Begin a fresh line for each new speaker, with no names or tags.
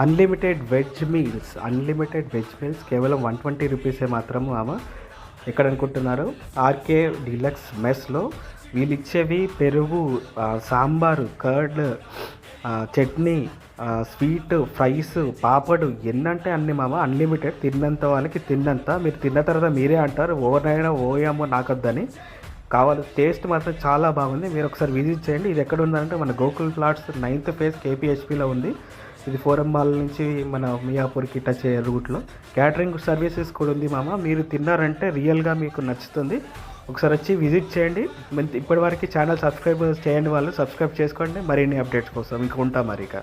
Unlimited veg meals కేవలం 120 రూపీసే మాత్రము మామ. ఎక్కడ అనుకుంటున్నారు? ఆర్కే డీలక్స్ మెస్లో వీళ్ళు ఇచ్చేవి పెరుగు, sambar, curd, chutney, sweet, fries, papad ఎన్నంటే అన్ని మామ. అన్లిమిటెడ్, తిన్నంత వాళ్ళకి తిన్నంత. మీరు తిన్న తర్వాత మీరే అంటారు ఓవరైనా ఓయమ్మో నాకొద్దని. కావాలి, టేస్ట్ మాత్రం చాలా బాగుంది. మీరు ఒకసారి విజిట్ చేయండి. ఇది ఎక్కడ ఉందంటే మన గోకుల్ ప్లాట్స్ 9th ఫేజ్ కేపీహెచ్పిలో ఉంది. ఇది ఫోరం మాల్ నుంచి మన మియాపూర్కి టచ్ అయ్యే రూట్లో. క్యాటరింగ్ సర్వీసెస్ కూడా ఉంది మామ. మీరు తిన్నారంటే రియల్గా మీకు నచ్చుతుంది. ఒకసారి వచ్చి విజిట్ చేయండి. ఇప్పటివరకు ఛానల్ సబ్స్క్రైబ్ చేయండి, వాళ్ళు సబ్స్క్రైబ్ చేసుకోండి మరిన్ని అప్డేట్స్ కోసం. ఇంకా ఉంటాం మరి ఇక.